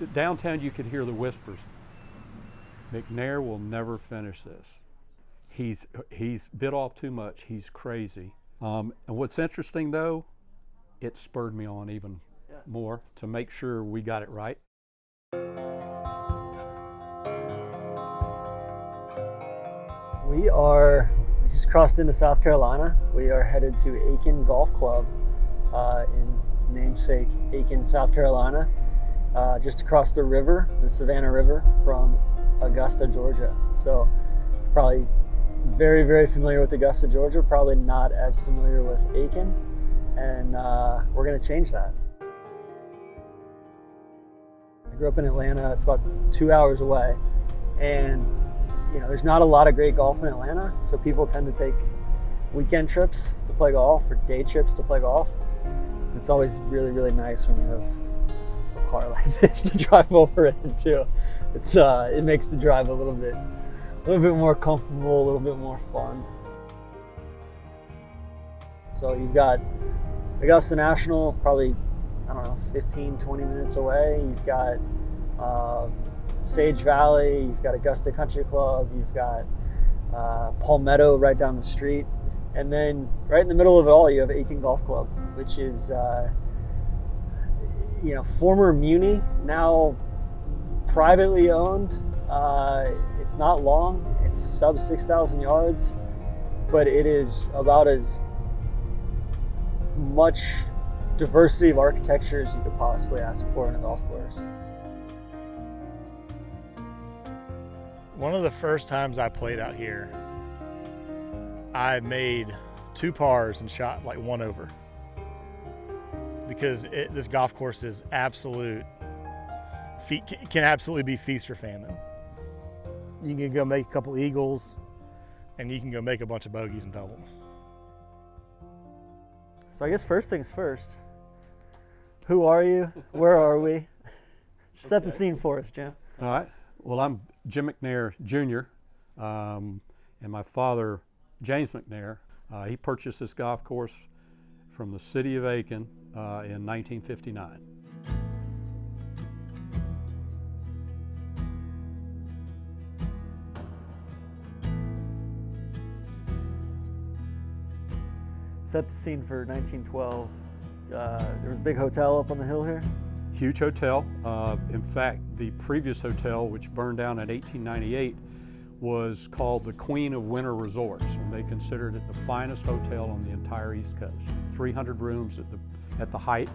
downtown you could hear the whispers. McNair will never finish this. He's bit off too much. He's crazy. And what's interesting though, it spurred me on even more to make sure we got it right. We just crossed into South Carolina. We are headed to Aiken Golf Club in namesake Aiken, South Carolina, just across the river, the Savannah River, from Augusta, Georgia. So probably very, very familiar with Augusta, Georgia, probably not as familiar with Aiken, and we're gonna change that. I grew up in Atlanta. It's about 2 hours away, and there's not a lot of great golf in Atlanta, so people tend to take weekend trips to play golf or day trips to play golf. It's always really, really nice when you have a car like this to drive over in too. It makes the drive a little bit more comfortable, a little bit more fun. So you've got Augusta National, probably, 15, 20 minutes away. You've got Sage Valley, you've got Augusta Country Club, you've got Palmetto right down the street. And then right in the middle of it all, you have Aiken Golf Club, which is, former Muni, now privately owned. It's not long, it's sub 6,000 yards, but it is about as much diversity of architecture as you could possibly ask for in a golf course. One of the first times I played out here, I made 2 pars and shot like 1 over, because this golf course is can absolutely be feast or famine. You can go make a couple eagles, and you can go make a bunch of bogeys and doubles. So I guess first things first, who are you? Where are we? Set the scene for us, Jim. All right. Well, I'm Jim McNair Jr., and my father, James McNair, he purchased this golf course from the city of Aiken in 1959. Set the scene for 1912. There was a big hotel up on the hill here. Huge hotel. In fact, the previous hotel, which burned down in 1898, was called the Queen of Winter Resorts, and they considered it the finest hotel on the entire East Coast. 300 rooms at the height.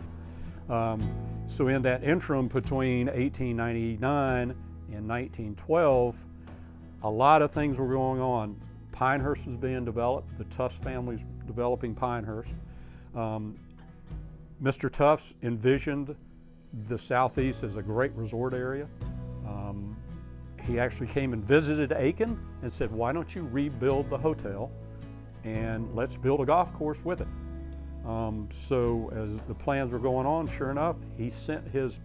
So in that interim between 1899 and 1912, a lot of things were going on. Pinehurst was being developed. The Tufts family's developing Pinehurst. Mr. Tufts envisioned the Southeast as a great resort area. He actually came and visited Aiken and said, why don't you rebuild the hotel and let's build a golf course with it. So as the plans were going on, sure enough, he sent his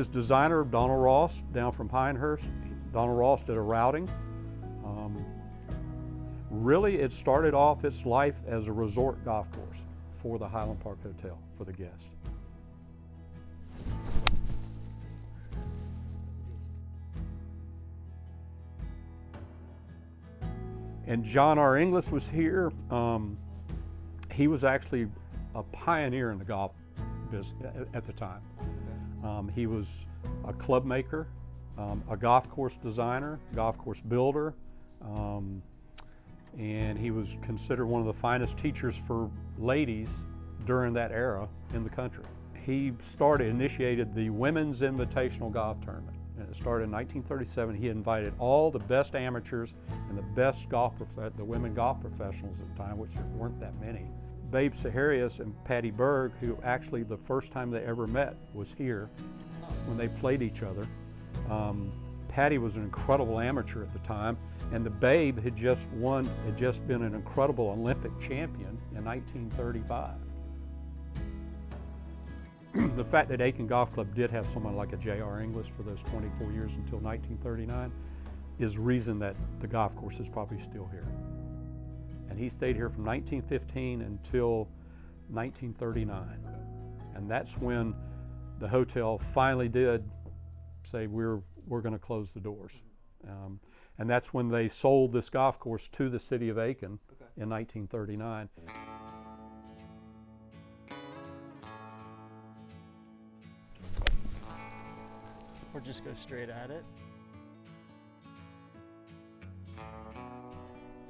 designer, Donald Ross, down from Pinehurst. Donald Ross did a routing. Really, it started off its life as a resort golf course for the Highland Park Hotel, for the guests. And John R. Inglis was here. He was actually a pioneer in the golf business at the time. He was a club maker, a golf course designer, golf course builder, and he was considered one of the finest teachers for ladies during that era in the country. He initiated the Women's Invitational Golf Tournament. And it started in 1937. He invited all the best amateurs and the best the women golf professionals at the time, which there weren't that many. Babe Saharius and Patty Berg, who actually the first time they ever met was here when they played each other. Patty was an incredible amateur at the time, and the Babe had just been an incredible Olympic champion in 1935. The fact that Aiken Golf Club did have someone like a J.R. Inglis for those 24 years until 1939 is reason that the golf course is probably still here. And he stayed here from 1915 until 1939. And that's when the hotel finally did say we're going to close the doors. And that's when they sold this golf course to the city of Aiken in 1939. Or just go straight at it.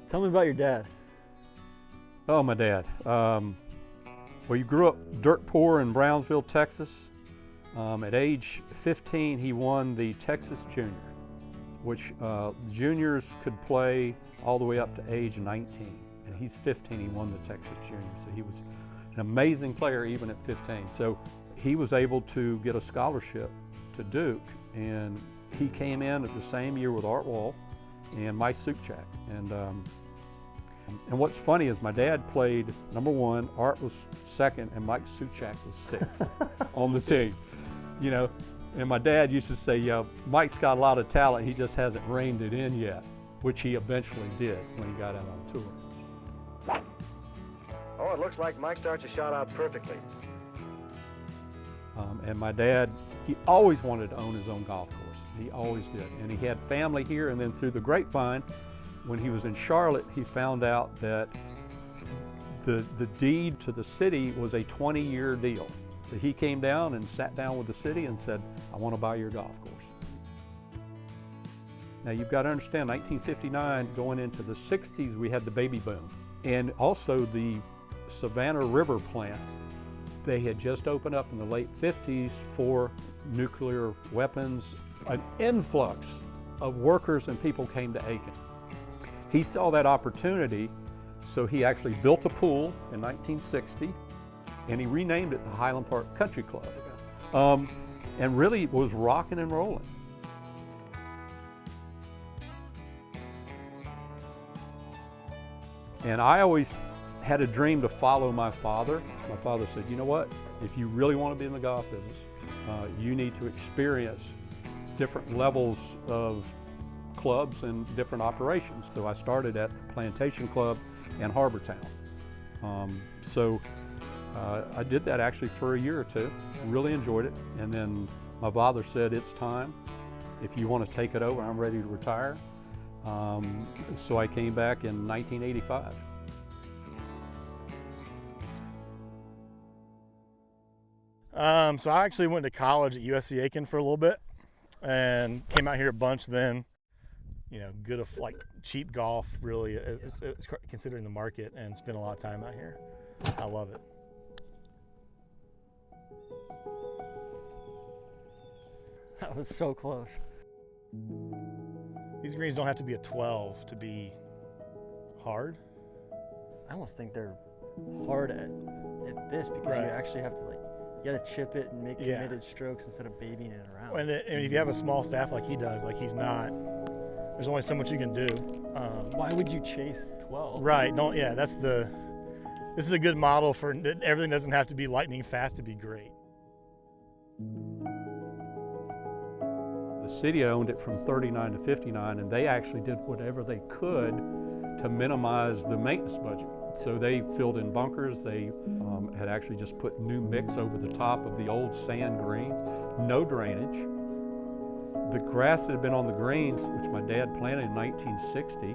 Tell me about your dad. Oh, my dad. Well, he grew up dirt poor in Brownsville, Texas. At age 15, he won the Texas Junior, which juniors could play all the way up to age 19. And he's 15, he won the Texas Junior. So he was an amazing player even at 15. So he was able to get a scholarship to Duke, and he came in at the same year with Art Wall and Mike Suchak. And what's funny is my dad played number 1, Art was 2nd, and Mike Suchak was 6th on the team. You know, and my dad used to say, yeah, Mike's got a lot of talent, he just hasn't reined it in yet, which he eventually did when he got out on tour. Oh, it looks like Mike starts a shot out perfectly. And my dad, he always wanted to own his own golf course. He always did. And he had family here, and then through the grapevine, when he was in Charlotte, he found out that the deed to the city was a 20-year deal. So he came down and sat down with the city and said, I want to buy your golf course. Now you've got to understand, 1959 going into the 60s, we had the baby boom. And also the Savannah River plant, they had just opened up in the late 50s for nuclear weapons. An influx of workers and people came to Aiken. He saw that opportunity, so he actually built a pool in 1960, and he renamed it the Highland Park Country Club. And really was rocking and rolling. And I always had a dream to follow my father. My father said, you know what, if you really want to be in the golf business, you need to experience different levels of clubs and different operations. So I started at the Plantation Club in Harbortown. I did that actually for a year or two, really enjoyed it. And then my father said, it's time. If you want to take it over, I'm ready to retire. So I came back in 1985. So I actually went to college at USC Aiken for a little bit and came out here a bunch then. You know, good, like cheap golf, really, it's considering the market, and spent a lot of time out here. I love it. That was so close. These greens don't have to be a 12 to be hard. I almost think they're hard at this because Right. you actually have to you gotta chip it and make committed strokes instead of babying it around. And if you have a small staff like he does, like he's not, there's only so much you can do. Why would you chase 12? Right, this is a good model for, everything doesn't have to be lightning fast to be great. The city owned it from 39 to 59, and they actually did whatever they could to minimize the maintenance budget. So they filled in bunkers, they had actually just put new mix over the top of the old sand greens, no drainage. The grass that had been on the greens, which my dad planted in 1960,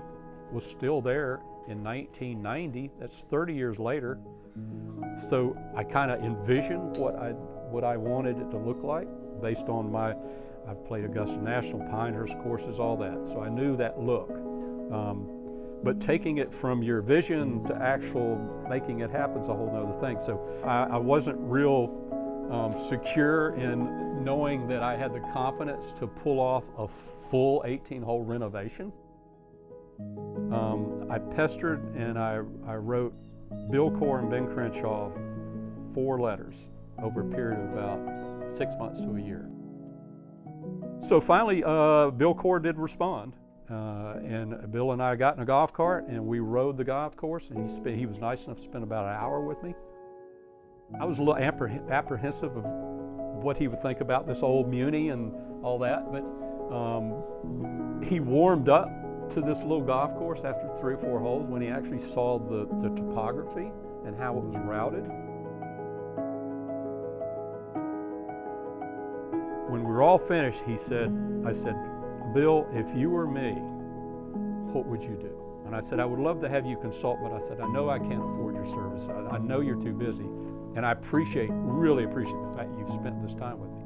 was still there in 1990. That's 30 years later. So I kind of envisioned what I wanted it to look like based on I've played Augusta National, Pinehurst courses, all that. So I knew that look. But taking it from your vision to actual making it happen is a whole nother thing. So I wasn't real secure in knowing that I had the confidence to pull off a full 18-hole renovation. I pestered and I wrote Bill Corr and Ben Crenshaw 4 letters over a period of about 6 months to a year. So finally, Bill Corr did respond. And Bill and I got in a golf cart and we rode the golf course, and he was nice enough to spend about an hour with me. I was a little apprehensive of what he would think about this old muni and all that, but he warmed up to this little golf course after 3 or 4 holes when he actually saw the topography and how it was routed. when we were all finished, I said, Bill, if you were me, what would you do? And I said, I would love to have you consult, but I said, I know I can't afford your service. I know you're too busy. And I really appreciate the fact you've spent this time with me.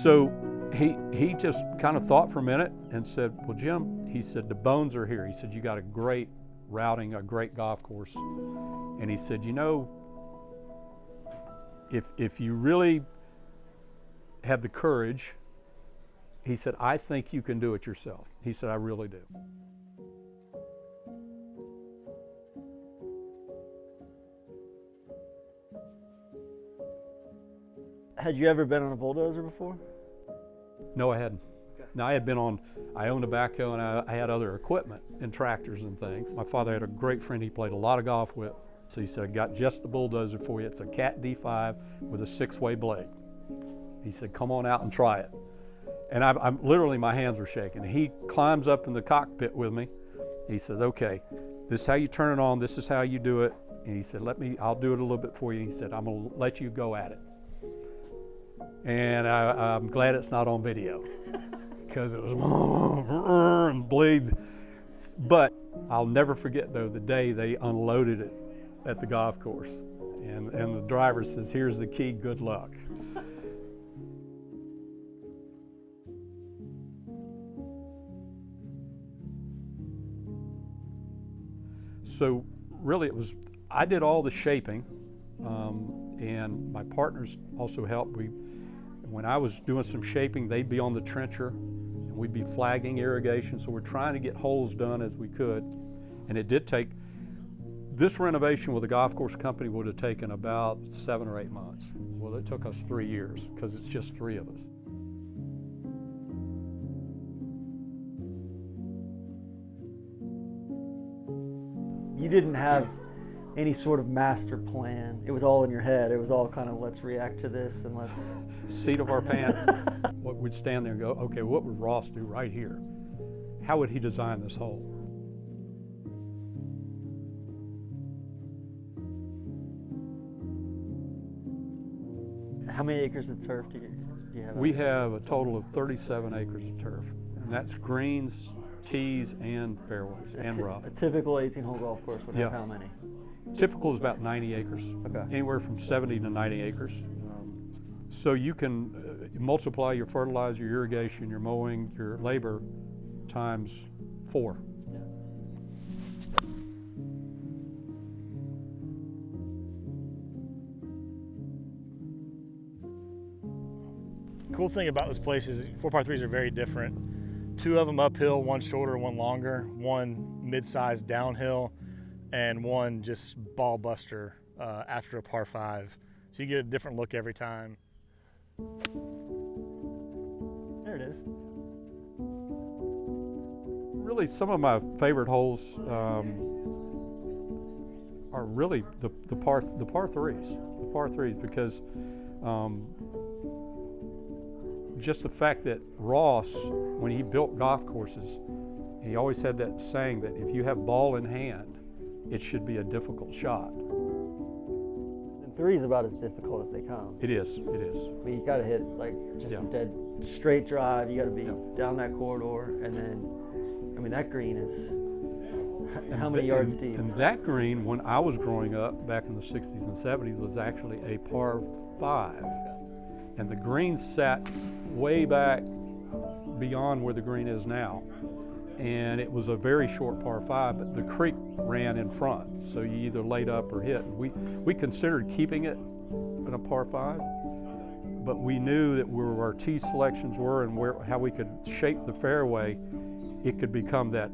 So he just kind of thought for a minute and said, well, Jim, he said, the bones are here. He said, you got a great routing, a great golf course. And he said, you know, if you really have the courage, he said, I think you can do it yourself. He said, I really do. Had you ever been on a bulldozer before? No, I hadn't. Okay. Now, I owned a backhoe and I had other equipment and tractors and things. My father had a great friend he played a lot of golf with. So he said, I got just the bulldozer for you. It's a Cat D5 with a 6-way blade. He said, come on out and try it. And I'm literally, my hands were shaking. He climbs up in the cockpit with me. He says, okay, this is how you turn it on. This is how you do it. And he said, I'll do it a little bit for you. He said, I'm gonna let you go at it. And I'm glad it's not on video because it was and bleeds. But I'll never forget though the day they unloaded it at the golf course. And the driver says, here's the key, good luck. So really I did all the shaping, and my partners also helped. When I was doing some shaping, they'd be on the trencher, and we'd be flagging irrigation, so we're trying to get holes done as we could. And it did take, this renovation with the golf course company would have taken about 7 or 8 months. Well, it took us 3 years, because it's just 3 of us. You didn't have any sort of master plan. It was all in your head. It was all kind of, let's react to this and let's... Seat of our pants. We'd stand there and go, okay, what would Ross do right here? How would he design this hole? How many acres of turf do you have? We have a total of 37 acres of turf, and that's greens, tees, and fairways, and rough. A typical 18-hole golf course would have how many? Typical is about 90 acres. Okay. Anywhere from 70 to 90 acres. So you can multiply your fertilizer, your irrigation, your mowing, your labor times 4. Yeah. Cool thing about this place is 4 par 3s are very different. 2 of them uphill, 1 shorter, 1 longer, 1 mid-sized downhill, and 1 just ball buster after a par 5. So you get a different look every time. There it is. Really, some of my favorite holes are really the par 3s, because just the fact that Ross, when he built golf courses, he always had that saying that if you have ball in hand, it should be a difficult shot. And 3 is about as difficult as they come. It is, it is. But you gotta hit like just a dead straight drive. You gotta be down that corridor, and then, I mean, that green is how many yards deep? And that green, when I was growing up back in the 60s and 70s, was actually a par 5. And the green sat way back beyond where the green is now. And it was a very short par 5, but the creek ran in front, so you either laid up or hit. We considered keeping it in a par 5, but we knew that where our tee selections were and how we could shape the fairway, it could become that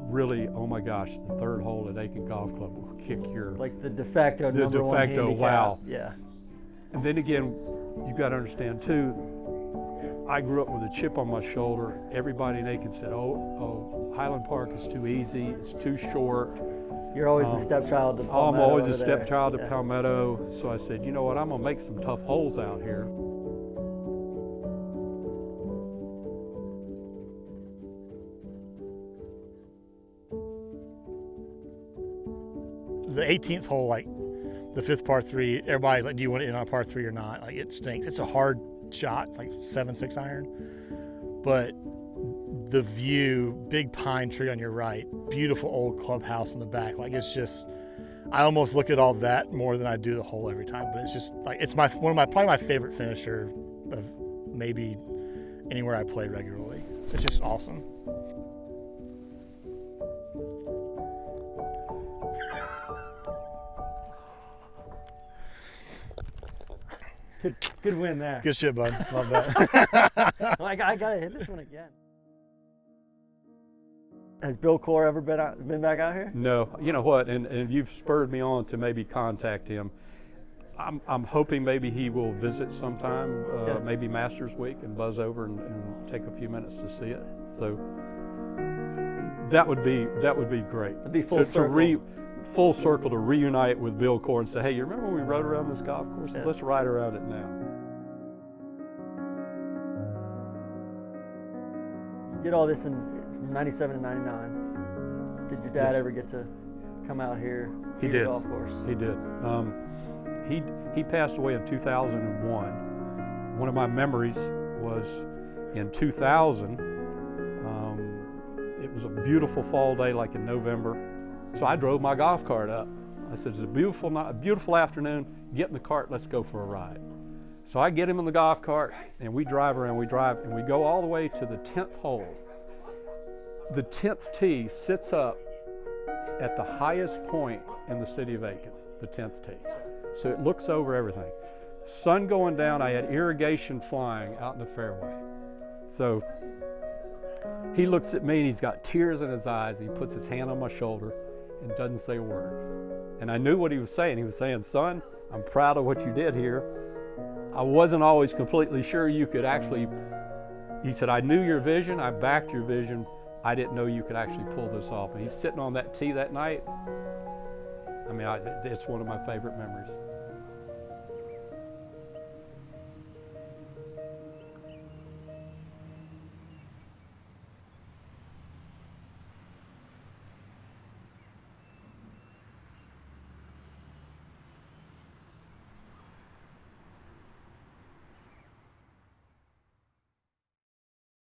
really, oh my gosh, the 3rd hole at Aiken Golf Club will kick your... Like the de facto number 1 handicap. Wow. Yeah. And then again, you got to understand too, I grew up with a chip on my shoulder. Everybody in Aiken said, oh, Highland Park is too easy, it's too short. You're always the stepchild to Palmetto. I'm always the over there. stepchild to Palmetto. So I said, you know what, I'm gonna make some tough holes out here. The 18th hole, like the 5th par 3, everybody's like, do you want it in on a par 3 or not? Like, it stinks. It's a hard shot. It's like 7-6 iron. But the view, big pine tree on your right, beautiful old clubhouse in the back. Like, it's just, I almost look at all that more than I do the hole every time. But it's just like, it's probably my favorite finisher of maybe anywhere I play regularly. It's just awesome. Good win there. Good shit, bud. Love that. I gotta hit this one again. Has Bill Core ever been back out here? No, you know what, and you've spurred me on to maybe contact him. I'm hoping maybe he will visit sometime, Yeah. maybe Masters Week, and buzz over and take a few minutes to see it. So that would be great. It'd be full circle. Full circle to reunite with Bill Core and say, hey, you remember when we rode around this golf course? Yeah. Let's ride around it now. You did all this from 97 to 99. Did your dad Yes. ever get to come out here, see He the did. golf course? He did. He passed away in 2001. One of my memories was in 2000. It was a beautiful fall day, like in November. So I drove my golf cart up. I said, it's a beautiful night, a beautiful afternoon. Get in the cart, let's go for a ride. So I get him in the golf cart, and we drive around, and we go all the way to the 10th hole. The 10th tee sits up at the highest point in the city of Aiken, the 10th tee. So it looks over everything. Sun going down, I had irrigation flying out in the fairway. So he looks at me and he's got tears in his eyes. He puts his hand on my shoulder and doesn't say a word. And I knew what he was saying. He was saying, son, I'm proud of what you did here. I wasn't always completely sure you could actually, he said, I knew your vision, I backed your vision. I didn't know you could actually pull this off. And he's sitting on that tee that night. I mean, it's one of my favorite memories.